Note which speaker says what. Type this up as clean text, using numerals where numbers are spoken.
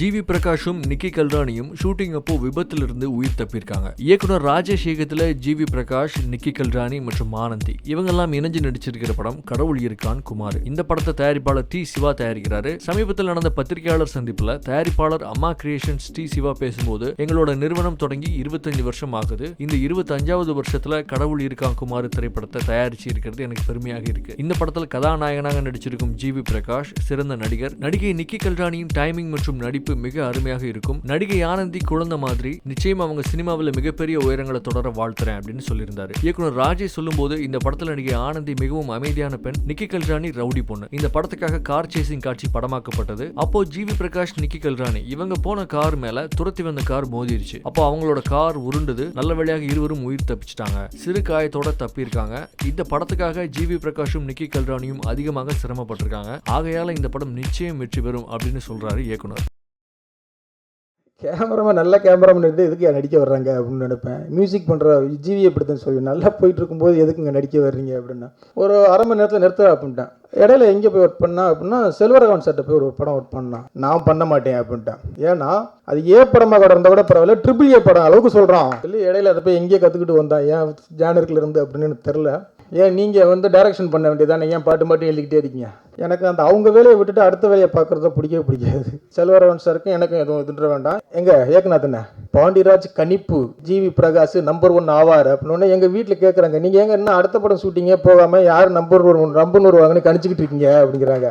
Speaker 1: GV பிரகாஷும் நிக்கி கல்ரானியும் shooting அப்போ விபத்திலிருந்து உயிர் தப்பியிருக்காங்க. இயக்குனர் ராஜேஷ் இயக்கத்துல ஜிவி பிரகாஷ், நிக்கி கல்ரானி மற்றும் ஆனந்தி இவங்கெல்லாம் இணைஞ்சு நடிச்சிருக்கிற படம் கடவுள் இருக்கான் குமார். இந்த படத்தை தயாரிப்பாளர் டி சிவா தயாரிக்கிறாரு. சமீபத்தில் நடந்த பத்திரிகையாளர் சந்திப்புல தயாரிப்பாளர் அம்மா கிரியேஷன்ஸ் டி சிவா பேசும்போது, எங்களோட நிறுவனம் தொடங்கி 25 வருஷம் ஆகுது. இந்த 25வது வருஷத்துல கடவுள் இருக்கான் குமார் திரைப்படத்தை தயாரிச்சு இருக்கிறது எனக்கு பெருமையாக இருக்கு. இந்த படத்தில் கதாநாயகனாக நடிச்சிருக்கும் ஜிவி பிரகாஷ் சிறந்த நடிகர். நடிகை நிக்கி கல்ரானியின் டைமிங் மற்றும் நடிப்பு மிக அருமையாக இருக்கும். நடிகை ஆனந்தி குழந்தை மாதிரி, நிச்சயம் அவங்க சினிமாவில் மிகப்பெரிய உயரங்களை தொடர வாழ்த்துறேன் அப்படின்னு சொல்லியிருந்தாரு. இயக்குனர் ராஜேஷ் சொல்லும்போது, இந்த படத்தில் நடிகை ஆனந்தி மிகவும் அமைதியான பெண், நிக்கி கல்ரானி ரவுடி பொண்ணு. இந்த படத்துக்காக கார் சேசிங் காட்சி படமாக்கப்பட்டது. அப்போ ஜிவி பிரகாஷ், நிக்கி கல்ரானி இவங்க போன கார் மேல துரத்தி வந்த கார் மோதிருச்சு. அப்போ அவங்களோட கார் உருண்டது. நல்ல வழியாக இருவரும் உயிர் தப்பிச்சிட்டாங்க. சிறு காயத்தோட தப்பி இருக்காங்க. இந்த படத்துக்காக ஜிவி பிரகாஷும் நிக்கி கல்ரானியும் அதிகமாக சிரமப்பட்டிருக்காங்க. ஆகையால இந்த படம் நிச்சயம் வெற்றி பெறும் அப்படின்னு சொல்றாரு இயக்குனர்.
Speaker 2: கேமராமேன் நல்ல கேமராமேன் இருந்து எதுக்கு நடிக்க வர்றாங்க அப்படின்னு நினைப்பேன். மியூசிக் பண்ணுற ஜிவி அப்படித்தான் சொல்லி நல்லா போயிட்டு இருக்கும்போது எதுக்குங்க நடிக்க வர்றீங்க அப்படின்னா, ஒரு அரை மணி நேரத்தில் நிறுத்த அப்படின்ட்டேன். இடையில எங்கே போய் ஒர்க் பண்ணா அப்படின்னா, செல்வரகவன் சட்டை போய் ஒரு படம் ஒர்க் பண்ணான். நான் பண்ண மாட்டேன் அப்படின்ட்டேன். ஏன்னா அது படமாக கூட இருந்தால் கூட பரவாயில்ல, ட்ரிபிள் படம் அளவுக்கு சொல்கிறான் சொல்லி இடையில அதை போய் எங்கேயே கற்றுக்கிட்டு வந்தான். ஏன் ஜானருக்குல இருந்து அப்படின்னு தெரில. ஏன் நீங்கள் டைரக்ஷன் பண்ண வேண்டியதானே, ஏன் பாட்டு மட்டும் எழுதிக்கிட்டே இருக்கீங்க? எனக்கு அந்த அவங்க வேலையை விட்டுட்டு அடுத்த வேலையை பார்க்குறத பிடிக்காது. செல்வரவன் சாருக்கும் எனக்கும் எதுவும் இதுன்ற வேண்டாம். ஏக்கநாதனே பாண்டிராஜ் கணிப்பு ஜிவி பிரகாஷ் நம்பர் 1 ஆவார் அப்படின்னு எங்கள் வீட்டில் கேட்குறாங்க, நீங்கள் எங்கே என்ன அடுத்த படம் ஷூட்டிங்கே போகாமல் யார் நம்பர் 1 வாங்கன்னு கணிச்சிக்கிட்டு இருக்கீங்க அப்படிங்கிறாங்க.